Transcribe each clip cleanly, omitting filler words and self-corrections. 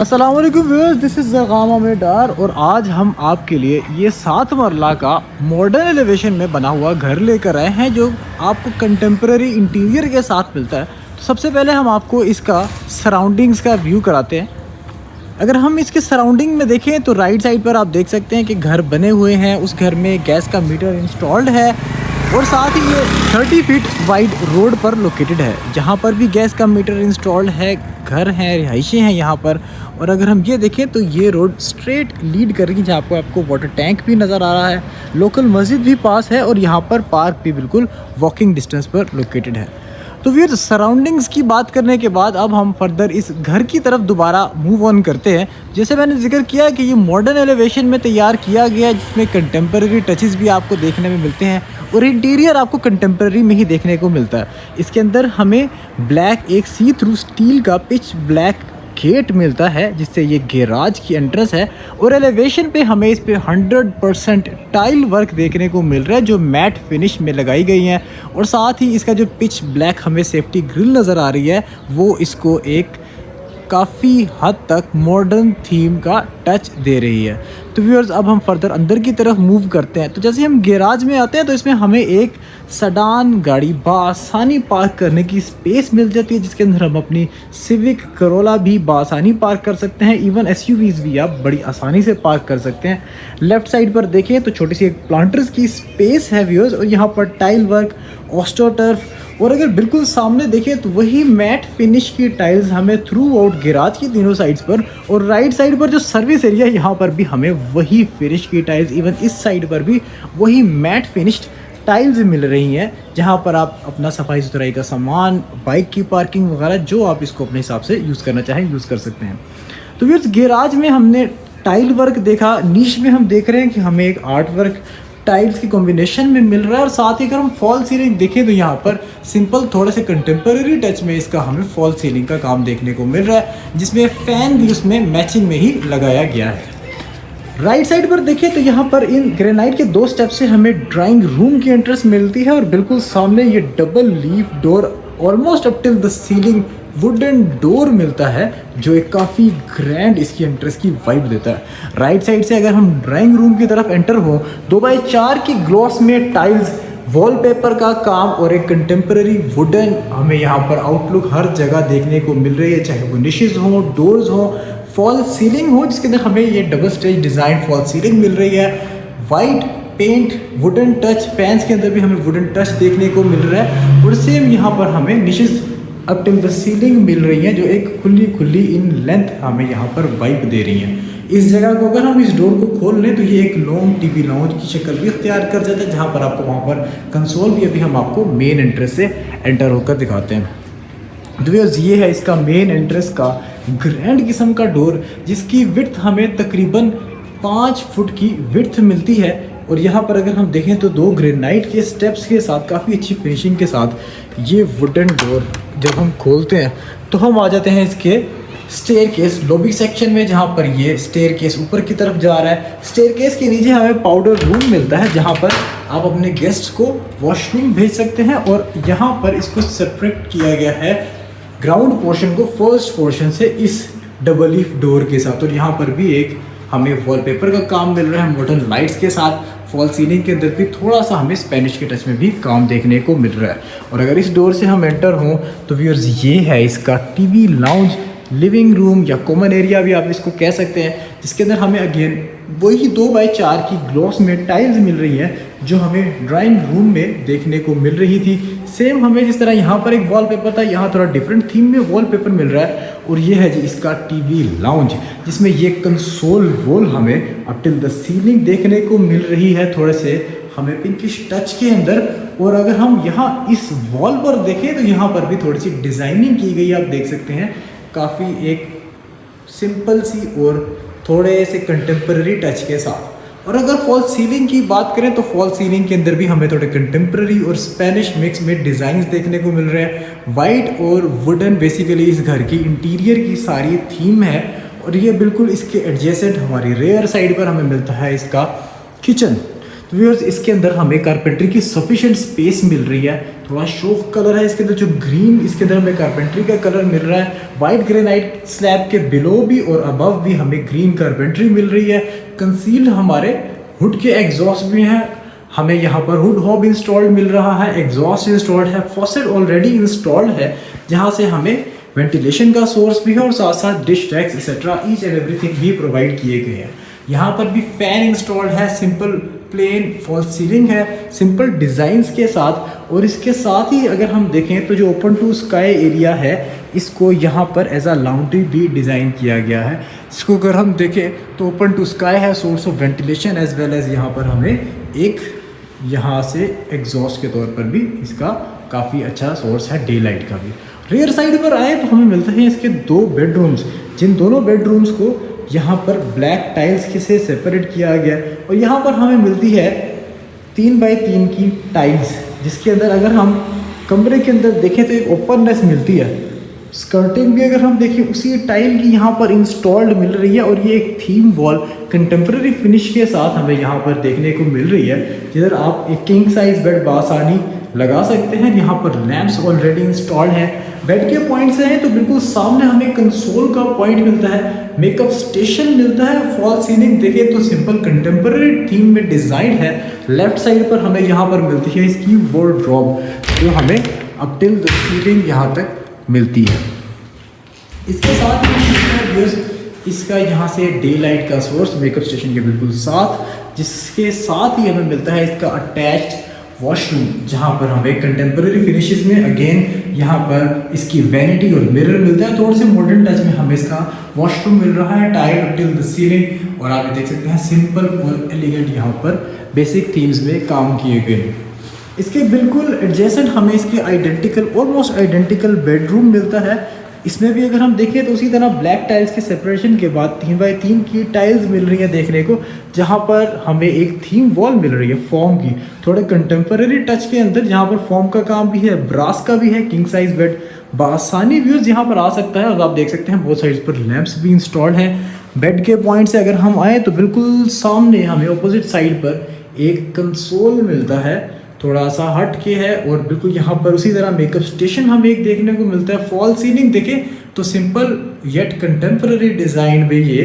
अस्सलाम वालेकुम viewers, this is अल्लामा में डार और आज हम आपके लिए ये 7 मरला का मॉडर्न एलिवेशन में बना हुआ घर लेकर आए हैं जो आपको कंटेम्प्रेरी इंटीरियर के साथ मिलता है। तो सबसे पहले हम आपको इसका सराउंडिंग्स का व्यू कराते हैं। अगर हम इसके सराउंडिंग में देखें तो राइट साइड पर आप देख सकते हैं कि घर बने हुए हैं। उस घर में गैस का मीटर इंस्टॉल्ड है और साथ ही ये 30 फीट वाइड रोड पर लोकेटेड है। जहाँ पर भी गैस का मीटर इंस्टॉल्ड है, घर हैं, रिहाइशें हैं यहाँ पर। और अगर हम ये देखें तो ये रोड स्ट्रेट लीड कर रही है जहाँ पर आपको वाटर टैंक भी नज़र आ रहा है, लोकल मस्जिद भी पास है और यहाँ पर पार्क भी बिल्कुल वॉकिंग डिस्टेंस पर लोकेटेड है। तो फिर सराउंडिंग्स की बात करने के बाद अब हम फर्दर इस घर की तरफ दोबारा मूव ऑन करते हैं। जैसे मैंने जिक्र किया कि ये मॉडर्न एलिवेशन में तैयार किया गया है, जिसमें कंटेम्प्रेरी टचेस भी आपको देखने में मिलते हैं और इंटीरियर आपको कंटेम्प्रेरी में ही देखने को मिलता है। इसके अंदर हमें ब्लैक एक सी थ्रू स्टील का पिच ब्लैक गेट मिलता है जिससे ये गैराज की एंट्रेंस है। और एलिवेशन पे हमें इस पे 100% टाइल वर्क देखने को मिल रहा है जो मैट फिनिश में लगाई गई हैं। और साथ ही इसका जो पिच ब्लैक हमें सेफ्टी ग्रिल नज़र आ रही है वो इसको एक काफ़ी हद तक मॉडर्न थीम का टच दे रही है। तो व्यूअर्स अब हम फर्दर अंदर की तरफ मूव करते हैं। तो जैसे हम गैराज में आते हैं तो इसमें हमें एक सडान गाड़ी बासानी पार्क करने की स्पेस मिल जाती है, जिसके अंदर हम अपनी सिविक करोला भी बासानी पार्क कर सकते हैं। इवन एसयूवीज भी आप बड़ी आसानी से पार्क कर सकते हैं। लेफ़्ट साइड पर देखें तो छोटी सी एक प्लांटर्स की स्पेस है व्यूअर्स, और यहाँ पर टाइल वर्क, ऑस्ट्रोटर्फ, और अगर बिल्कुल सामने देखें तो वही मैट फिनिश की टाइल्स हमें थ्रू आउट गैराज की तीनों साइड्स पर, और राइट साइड पर जो सर्विस एरिया है यहाँ पर भी हमें वही फिनिश की टाइल्स, इवन इस साइड पर भी वही मैट फिनिश्ड टाइल्स मिल रही हैं, जहाँ पर आप अपना सफाई सुथराई का सामान, बाइक की पार्किंग वगैरह जो आप इसको अपने हिसाब से यूज़ करना चाहें यूज़ कर सकते हैं। तो फिर गैराज में हमने टाइल वर्क देखा, नीच में हम देख रहे हैं कि हमें एक आर्ट वर्क टाइल्स की कॉम्बिनेशन में मिल रहा है। और साथ ही अगर हम फॉल सीलिंग देखें तो यहाँ पर सिंपल थोड़े से कंटेम्प्रेरी टच में इसका हमें फॉल सीलिंग का काम देखने को मिल रहा है, जिसमें फैन भी उसमें मैचिंग में ही लगाया गया है। राइट साइड पर देखें तो यहाँ पर इन ग्रेनाइट के 2 स्टेप से हमें ड्राइंग रूम की एंट्रेंस मिलती है और बिल्कुल सामने ये double leaf door almost up till the ceiling wooden door मिलता है जो एक काफ़ी ग्रैंड इसकी एंट्रेंस की वाइब देता है। राइट साइड से अगर हम ड्राइंग रूम की तरफ एंटर हो, 2x4 की ग्लॉस में टाइल्स, वॉलपेपर का काम और एक कंटेम्प्रेरी वुडन हमें यहाँ पर आउटलुक हर जगह देखने को मिल रही है, चाहे वो निशेज हो, डोर्स हो, फॉल सीलिंग हो, जिसके अंदर हमें ये double stage design fall ceiling मिल रही है। White paint, wooden touch, fans के अंदर भी हमें वुडन टच देखने को मिल रहा है। और सेम यहाँ पर हमें niches up till the ceiling मिल रही हैं जो एक खुली इन लेंथ हमें यहाँ पर वाइब दे रही हैं। इस जगह को अगर हम इस डोर को खोल लें तो ये एक लॉन्ग टीवी लाउंज की शक्ल भी इख्तियार कर जाता है, जहाँ पर आपको वहाँ पर कंसोल भी अभी हम आपको मेन एंट्रेंस से एंटर होकर दिखाते हैं। तो ये है इसका मेन एंट्रेंस का ग्रैंड किस्म का डोर, जिसकी विड्थ हमें तकरीबन 5 फुट की विड्थ मिलती है। और यहाँ पर अगर हम देखें तो 2 ग्रेनाइट के स्टेप्स के साथ काफ़ी अच्छी फिनिशिंग के साथ ये वुडन डोर जब हम खोलते हैं तो हम आ जाते हैं इसके स्टेयरकेस लॉबी सेक्शन में, जहाँ पर ये स्टेयरकेस ऊपर की तरफ जा रहा है। स्टेयरकेस के नीचे हमें पाउडर रूम मिलता है जहाँ पर आप अपने गेस्ट को वॉशरूम भेज सकते हैं। और यहाँ पर इसको सेपरेट किया गया है ग्राउंड पोर्शन को फर्स्ट पोर्शन से इस डबल लीफ डोर के साथ। और यहाँ पर भी एक हमें वॉलपेपर का काम मिल रहा है मॉडर्न लाइट्स के साथ। फॉल सीलिंग के अंदर भी थोड़ा सा हमें स्पेनिश के टच में भी काम देखने को मिल रहा है। और अगर इस डोर से हम एंटर हों तो व्यूअर्स ये है इसका टीवी लाउंज, लिविंग रूम या कॉमन एरिया भी आप इसको कह सकते हैं, जिसके अंदर हमें अगेन वही 2x4 की ग्लॉस में टाइल्स मिल रही हैं जो हमें ड्राइंग रूम में देखने को मिल रही थी। सेम हमें जिस तरह यहाँ पर एक वॉलपेपर था, यहाँ थोड़ा डिफरेंट थीम में वॉलपेपर मिल रहा है। और ये है जी इसका टीवी लाउंज, जिसमें ये कंसोल वॉल हमें अप टिल द सीलिंग देखने को मिल रही है, थोड़े से हमें पिंकिश टच के अंदर। और अगर हम यहाँ इस वॉल पर देखें तो यहाँ पर भी थोड़ी सी डिज़ाइनिंग की गई, आप देख सकते हैं, काफ़ी एक सिंपल सी और थोड़े से कंटेम्प्रेरी टच के साथ। और अगर फॉल सीलिंग की बात करें तो फॉल सीलिंग के अंदर भी हमें थोड़े कंटेम्प्रेरी और स्पेनिश मिक्स में डिज़ाइंस देखने को मिल रहे हैं। वाइट और वुडन बेसिकली इस घर की इंटीरियर की सारी थीम है। और ये बिल्कुल इसके एडजेसेंट हमारी रेयर साइड पर हमें मिलता है इसका किचन, तो व्यूअर्स इसके अंदर हमें कारपेंट्री की सफिशिएंट स्पेस मिल रही है। थोड़ा शोक कलर है इसके अंदर, जो ग्रीन इसके अंदर हमें कारपेंट्री का कलर मिल रहा है। वाइट ग्रेनाइट स्लैब के बिलो भी और अबव भी हमें ग्रीन कारपेंट्री मिल रही है। कंसील्ड हमारे हुड के एग्जॉस्ट भी हैं, हमें यहाँ पर हुड हॉब इंस्टॉल्ड मिल रहा है, एग्जॉस्ट इंस्टॉल्ड है, फॉसेट ऑलरेडी इंस्टॉल्ड है जहाँ से हमें वेंटिलेशन का सोर्स भी है और साथ साथ dish tax etcetera each and everything भी प्रोवाइड किए गए हैं। यहाँ पर भी फैन इंस्टॉल्ड है, सिंपल प्लेन फॉल सीलिंग है, सिंपल डिज़ाइंस के साथ। और इसके साथ ही अगर हम देखें तो जो ओपन टू स्काई एरिया है इसको यहाँ पर एज अ लॉन्ड्री भी डिज़ाइन किया गया है। इसको अगर हम देखें तो ओपन टू स्काई है, source of ventilation as well as यहाँ पर हमें एक यहाँ से एग्जॉस्ट के तौर पर भी इसका काफ़ी अच्छा सोर्स है डे लाइट का भी। रेयर साइड पर आए तो हमें मिलते हैं इसके 2 बेडरूम्स, जिन दोनों बेडरूम्स को यहाँ पर ब्लैक टाइल्स से सेपरेट किया गया और यहाँ पर हमें मिलती है 3 बाई 3 की टाइल्स, जिसके अंदर अगर हम कमरे के अंदर देखें तो एक ओपननेस मिलती है। स्कर्टिंग भी अगर हम देखें उसी टाइल की यहाँ पर इंस्टॉल्ड मिल रही है और ये एक थीम वॉल कंटेम्प्रेरी फिनिश के साथ हमें यहाँ पर देखने को मिल रही है, जिधर आप एक किंग साइज बेड बासानी लगा सकते हैं। यहाँ पर लैंप्स ऑलरेडी इंस्टॉल्ड हैं। बेड के पॉइंट से हैं तो बिल्कुल सामने हमें कंसोल का पॉइंट मिलता है, मेकअप स्टेशन मिलता है। फॉल सीलिंग देखें तो सिंपल कंटेम्प्रेरी थीम में डिज़ाइन है। लेफ्ट साइड पर हमें यहाँ पर मिलती है इसकी वार्डरोब, जो हमें अप टिल द सीलिंग यहाँ तक मिलती है। इसके साथ ही इसका यहाँ से डे लाइट का सोर्स मेकअप स्टेशन के बिल्कुल साथ, जिसके साथ ही हमें मिलता है इसका अटैच्ड वॉशरूम, जहाँ पर हमें कंटेम्प्रेरी फिनिशेस में अगेन यहाँ पर इसकी वैनिटी और मिरर मिलता है। थोड़े से मॉडर्न टच में हमें इसका वॉशरूम मिल रहा है, tile up till the ceiling. और आप देख सकते हैं सिंपल और एलिगेंट यहाँ पर बेसिक थीम्स में काम किए गए। इसके बिल्कुल एडजेसेंट हमें इसके आइडेंटिकल ऑलमोस्ट आइडेंटिकल बेडरूम मिलता है। इसमें भी अगर हम देखें तो उसी तरह ब्लैक टाइल्स के सेपरेशन के बाद 3 बाई 3 की टाइल्स मिल रही है देखने को, जहाँ पर हमें एक थीम वॉल मिल रही है फॉर्म की, थोड़े कंटेम्प्रेरी टच के अंदर, जहाँ पर फॉर्म का काम भी है, ब्रास का भी है। किंग साइज बेड बासानी व्यूज़ यहाँ पर आ सकता है और आप देख सकते हैं बोथ साइड्स पर लैंप्स भी इंस्टॉल्ड हैं। बेड के पॉइंट से अगर हम आए तो बिल्कुल सामने हमें अपोजिट साइड पर एक कंसोल मिलता है, थोड़ा सा हट के है। और बिल्कुल यहाँ पर उसी तरह मेकअप स्टेशन हमें एक देखने को मिलता है। फॉल सीलिंग देखें तो सिंपल येट कंटेम्प्रेरी डिज़ाइन में ये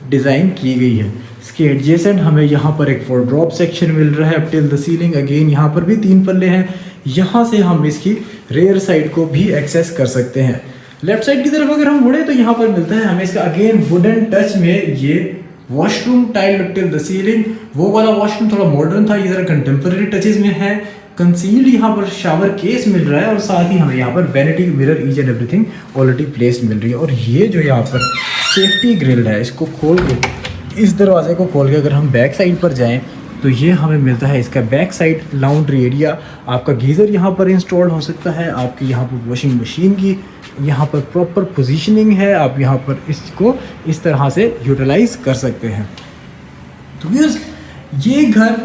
डिज़ाइन की गई है। इसके एडजेसेंट हमें यहाँ पर एक वार्डरोब सेक्शन मिल रहा है up till the ceiling. Again यहाँ पर भी 3 पल्ले हैं, यहाँ से हम इसकी रेयर साइड को भी एक्सेस कर सकते हैं। लेफ्ट साइड की तरफ अगर हम मुड़े तो यहाँ पर मिलता है हमें इसका अगेन वुडन टच में ये washroom tile up till the ceiling. वो वाला वॉशरूम थोड़ा मॉडर्न था, ये ज़रा कंटेम्प्रेरी टचेज में है। कंसील्ड यहाँ पर शावर केस मिल रहा है और साथ ही हमें यहाँ पर vanity mirror each and everything already placed मिल रही है। और ये जो यहाँ पर सेफ्टी ग्रिल है, इसको खोल के, इस दरवाजे को खोल के अगर हम बैक साइड पर जाएँ तो ये हमें मिलता है इसका बैक साइड लॉन्ड्री एरिया। आपका गीज़र यहाँ पर इंस्टॉल हो सकता है, आपकी यहाँ पर वॉशिंग मशीन की यहाँ पर प्रॉपर पोजीशनिंग है, आप यहाँ पर इसको इस तरह से यूटिलाइज कर सकते हैं। तो व्यूअर्स ये घर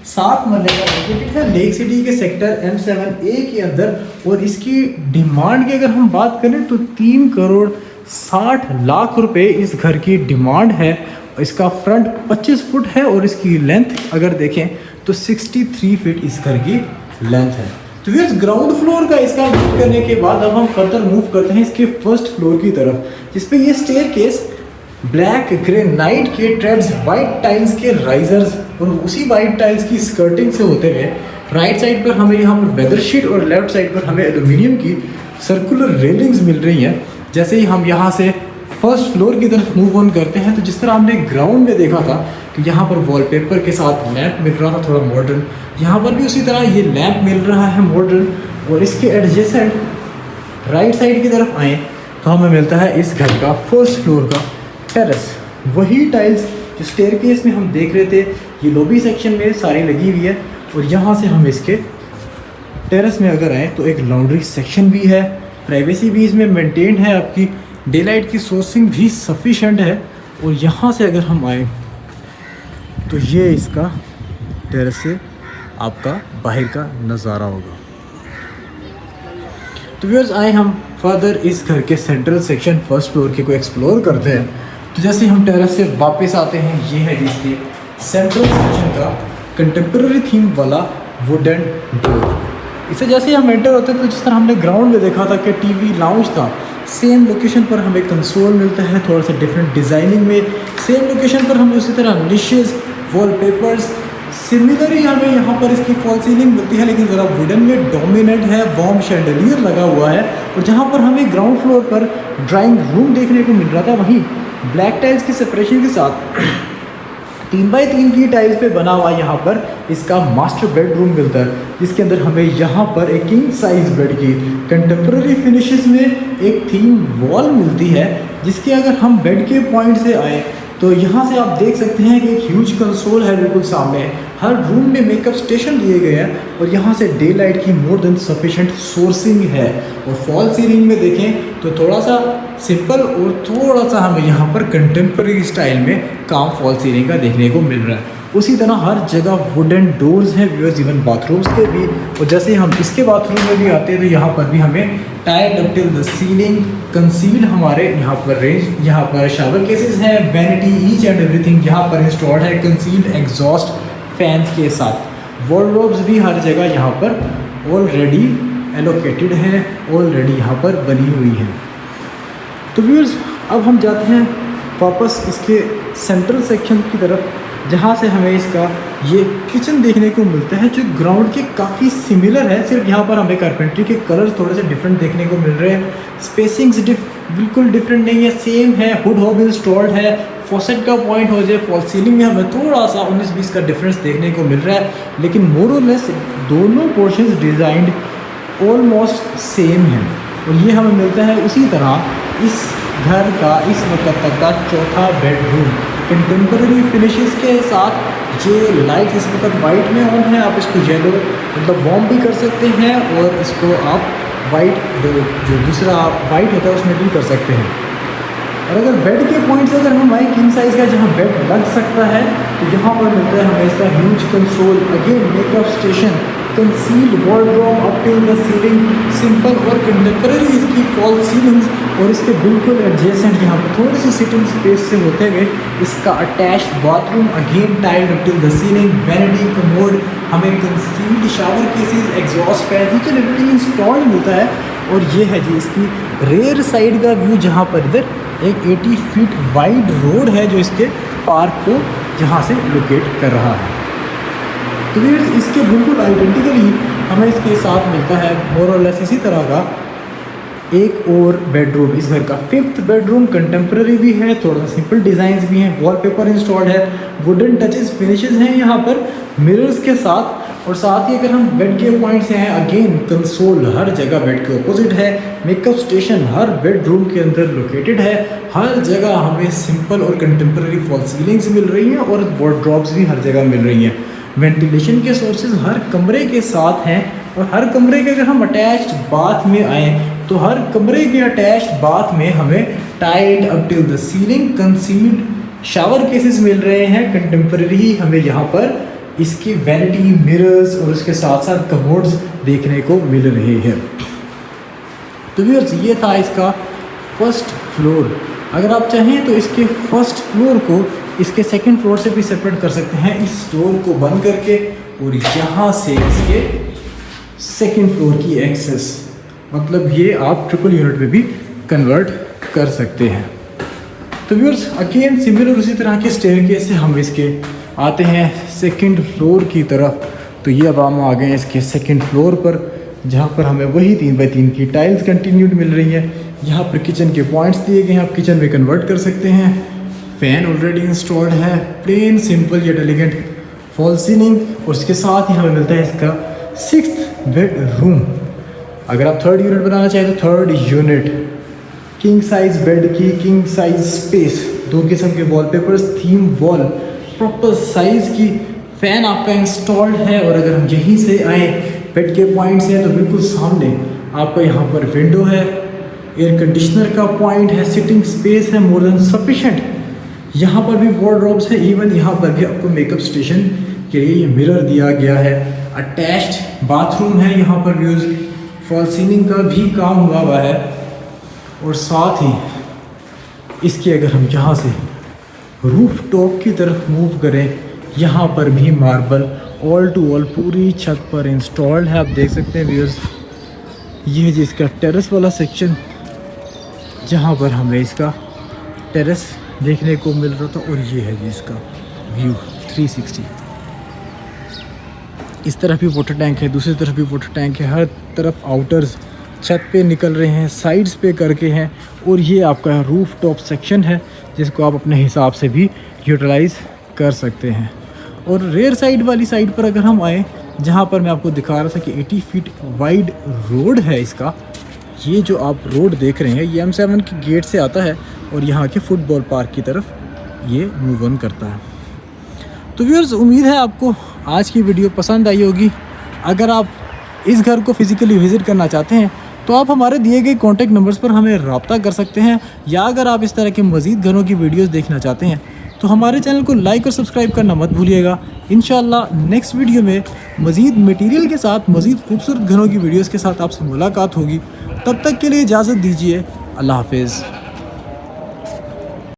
7 मरले का लोकेटेड है लेक सिटी के सेक्टर M7-A के अंदर। और इसकी डिमांड की अगर हम बात करें तो 3 करोड़ 60 लाख रुपए इस घर की डिमांड है। इसका फ्रंट 25 फुट है और इसकी लेंथ अगर देखें तो 63 फीट इस घर की लेंथ है। तो व्यूअर्स ग्राउंड फ्लोर का इसका विजिट करने के बाद अब हम फर्दर मूव करते हैं इसके फर्स्ट फ्लोर की तरफ, जिसपे ये स्टेयरकेस ब्लैक ग्रेनाइट के ट्रेड्स, वाइट टाइल्स के राइजर्स और उसी वाइट टाइल्स की स्कर्टिंग से होते हुए राइट साइड पर हमें यहाँ पर वेदर शीट और लेफ्ट साइड पर हमें एल्यूमिनियम की सर्कुलर रेलिंग्स मिल रही हैं। जैसे ही हम यहाँ से फर्स्ट फ्लोर की तरफ मूव ऑन करते हैं तो जिस तरह हमने ग्राउंड में देखा था कि यहाँ पर वॉलपेपर के साथ लैंप मिल रहा था थोड़ा मॉडर्न, यहाँ पर भी उसी तरह ये लैंप मिल रहा है मॉडर्न। और इसके एडजेसेंट राइट साइड की तरफ आए तो हमें मिलता है इस घर का फर्स्ट फ्लोर का टेरेस। वही टाइल्स जो स्टेयरकेस में हम देख रहे थे ये लॉबी सेक्शन में सारी लगी हुई है। और यहाँ से हम इसके टेरेस में अगर आएँ तो एक लॉन्ड्री सेक्शन भी है, प्राइवेसी भी इसमें मेंटेन है, आपकी डे लाइट की सोर्सिंग भी सफिशेंट है। और यहाँ से अगर हम आए तो ये इसका टेरेस से आपका बाहर का नज़ारा होगा। तो व्यूअर्स आए हम फर्दर इस घर के सेंट्रल सेक्शन फर्स्ट फ्लोर के को एक्सप्लोर करते हैं। तो जैसे हम टेरेस से वापस आते हैं, ये है जिसके सेंट्रल सेक्शन का कंटेम्प्रेरी थीम वाला वुडन डोर। इसे जैसे ही हम एंटर होते हैं तो जिस तरह हमने ग्राउंड में देखा था कि टीवी लाउंज था, सेम लोकेशन पर हमें कंसोल मिलता है, थोड़ा सा डिफरेंट डिज़ाइनिंग में। सेम लोकेशन पर हमें उसी तरह निशेज़, वॉलपेपर्स, सिमिलरली हमें यहाँ पर इसकी फॉल सीलिंग मिलती है, लेकिन ज़रा वुडन में डोमिनेंट है। वॉर्म शैंडलियर लगा हुआ है, और जहाँ पर हमें ग्राउंड फ्लोर पर ड्राइंग रूम देखने को मिल रहा था, वहीं ब्लैक टाइल्स की सेपरेशन के साथ 3x3 की टाइल्स पे बना हुआ यहाँ पर इसका मास्टर बेडरूम मिलता है, जिसके अंदर हमें यहाँ पर एक किंग साइज बेड की कंटेम्प्रेरी फिनिशेस में एक थीम वॉल मिलती है, जिसके अगर हम बेड के पॉइंट से आए तो यहाँ से आप देख सकते हैं कि एक ह्यूज कंसोल है बिल्कुल सामने। हर रूम में मेकअप स्टेशन दिए गए हैं, और यहाँ से डे लाइट की मोर देन सफिशेंट सोर्सिंग है। और फॉल सीलिंग में देखें तो थोड़ा सा सिंपल और थोड़ा सा हमें यहाँ पर कंटेम्प्रेरी स्टाइल में काम फॉल सीलिंग का देखने को मिल रहा है। उसी तरह हर जगह वुडन डोर्स हैं व्यूअर्स, इवन बाथरूम्स के भी। और जैसे हम इसके बाथरूम में भी आते हैं तो यहाँ पर भी हमें tied up till the ceiling, concealed हमारे यहाँ पर रेंज, यहाँ पर शावर केसेस हैं, वैनिटी, ईच एंड एवरीथिंग यहाँ पर इंस्टॉल्ड है, कंसील्ड एग्जॉस्ट फैंस के साथ। वॉलरोब्स भी हर जगह यहाँ पर ऑलरेडी एलोकेटेड हैं, ऑलरेडी यहाँ पर बनी हुई हैं। तो व्यूअर्स अब हम जाते हैं वापस इसके सेंट्रल सेक्शन की तरफ, जहाँ से हमें इसका ये किचन देखने को मिलता है, जो ग्राउंड के काफ़ी सिमिलर है। सिर्फ यहाँ पर हमें कारपेंट्री के कलर्स थोड़े से डिफरेंट देखने को मिल रहे हैं। स्पेसिंग्स बिल्कुल डिफरेंट नहीं है, सेम है। हुड हॉब इंस्टॉल्ड है। फॉसेट का पॉइंट हो जाए, फॉल सीलिंग में हमें थोड़ा सा 19-20 का डिफरेंस देखने को मिल रहा है, लेकिन मोर और लेस दोनों पोर्शंस डिज़ाइंड ऑलमोस्ट सेम है। और ये हमें मिलता है उसी तरह इस घर का इस वक्त तक का चौथा बेडरूम कंटेम्प्रेरी फिनिशेस के साथ। ये लाइट इस वक्त वाइट में ऑन है, आप इसको येलो मतलब वार्म भी कर सकते हैं, और इसको आप वाइट जो दूसरा वाइट होता है उसमें भी कर सकते हैं। और अगर बेड के पॉइंट से अगर हम आए किंग साइज़ का जहाँ बेड लग सकता है, तो यहाँ पर मिलता है हमें इसका huge console, again makeup station, concealed wardrobe up till the ceiling, simple और कंटेम्प्रेरी इसकी फॉल सीलिंग्स। और इसके बिल्कुल एडजेसेंट यहाँ पर थोड़ी सी सिटिंग स्पेस से होते हुए इसका attached bathroom, again tiled up till the ceiling, vanity, commode, हमें concealed shower cases, exhaust fan, each and everything installed मिलता है। और ये है जी इसकी रेयर साइड का व्यू, जहाँ पर इधर एक 80 फीट वाइड रोड है जो इसके पार्क को यहाँ से लोकेट कर रहा है। तो ये इसके बिल्कुल आइडेंटिकली हमें इसके साथ मिलता है मोर और लेस इसी तरह का एक और बेडरूम। इस घर का 5th बेडरूम कंटेम्प्रेरी भी है, थोड़ा सा सिंपल डिज़ाइंस भी हैं, वॉलपेपर इंस्टॉल्ड है, वुडन टचेस फिनिशेस हैं यहाँ पर मिरर्स के साथ। और साथ ही अगर हम बेड के पॉइंट से हैं, अगेन कंसोल हर जगह बेड के ऑपोजिट है, मेकअप स्टेशन हर बेडरूम के अंदर लोकेटेड है, हर जगह हमें सिंपल और कंटेम्प्रेरी फॉल सीलिंग्स मिल रही हैं, और वार्डरोब्स भी हर जगह मिल रही हैं। वेंटिलेशन के सोर्सेज हर कमरे के साथ हैं, और हर कमरे के अगर हम अटैच्ड बाथ में आएँ तो हर कमरे के अटैच्ड बाथ में हमें tiled up till the ceiling, concealed shower cases मिल रहे हैं। कंटेम्प्रेरी हमें यहाँ पर इसकी वैनिटी, मिरर्स और उसके साथ साथ कमोड्स देखने को मिल रहे हैं। तो व्यूअर्स ये था इसका फर्स्ट फ्लोर। अगर आप चाहें तो इसके फर्स्ट फ्लोर को इसके सेकंड फ्लोर से भी सेपरेट कर सकते हैं इस डोर को बंद करके, और यहाँ से इसके सेकंड फ्लोर की एक्सेस, मतलब ये आप ट्रिपल यूनिट में भी कन्वर्ट कर सकते हैं। तो व्यूअर्स अगेन सिमिलर उसी तरह के स्टेयरकेस से हम इसके आते हैं सेकंड फ्लोर की तरफ। तो ये अब हम आ गए हैं इसके सेकंड फ्लोर पर, जहाँ पर हमें वही 3x3 की टाइल्स कंटिन्यूड मिल रही हैं। यहाँ पर किचन के पॉइंट्स दिए गए हैं, आप किचन में कन्वर्ट कर सकते हैं। फैन ऑलरेडी इंस्टॉल्ड है, plain simple yet elegant fall ceiling. और उसके साथ ही हमें मिलता है इसका 6th बेडरूम। अगर आप 3rd यूनिट बनाना चाहें तो 3rd unit, king size bed की किंग साइज स्पेस, 2 किस्म के wallpapers, theme wall, proper size की फ़ैन आपका इंस्टॉल्ड है। और अगर हम यहीं से आए बेड के पॉइंट से तो बिल्कुल सामने आपका यहाँ पर विंडो है, एयर कंडीशनर का पॉइंट है, सिटिंग स्पेस है मोर देन सफिशेंट। यहाँ पर भी वार्डरोब्स है, इवन यहाँ पर भी आपको मेकअप स्टेशन के लिए ये मिरर दिया गया है। अटैच्ड बाथरूम है यहाँ पर व्यूज़, फॉल सीलिंग का भी काम हुआ है। और साथ ही इसके अगर हम यहाँ से रूफ टॉप की तरफ मूव करें, यहाँ पर भी मार्बल ऑल टू ऑल पूरी छत पर इंस्टॉल्ड है। आप देख सकते हैं व्यूअर्स, ये है जी इसका टेरेस वाला सेक्शन, जहाँ पर हमें इसका टेरेस देखने को मिल रहा था। और ये है जी इसका व्यू 360। इस तरफ भी वाटर टैंक है, दूसरी तरफ भी वाटर टैंक है, हर तरफ आउटर्स छत पे निकल रहे हैं, साइड्स पे करके हैं। और ये आपका रूफ टॉप सेक्शन है जिसको आप अपने हिसाब से भी यूटिलाइज़ कर सकते हैं। और रेयर साइड वाली साइड पर अगर हम आएँ, जहाँ पर मैं आपको दिखा रहा था कि 80 फीट वाइड रोड है इसका, ये जो आप रोड देख रहे हैं ये M7 के गेट से आता है और यहाँ के फुटबॉल पार्क की तरफ ये मूव ऑन करता है। तो व्यूअर्स, उम्मीद है आपको आज की वीडियो पसंद आई होगी। अगर आप इस घर को फिज़िकली विज़िट करना चाहते हैं तो आप हमारे दिए गए कॉन्टैक्ट नंबर्स पर हमें रब्ता कर सकते हैं, या अगर आप इस तरह के मज़ीद घरों की वीडियोस देखना चाहते हैं तो हमारे चैनल को लाइक और सब्सक्राइब करना मत भूलिएगा। इंशाल्लाह नेक्स्ट वीडियो में मज़ीद मटेरियल के साथ, मज़ीद खूबसूरत घरों की वीडियोस के साथ आपसे मुलाकात होगी। तब तक के लिए इजाज़त दीजिए। अल्लाह हाफिज़।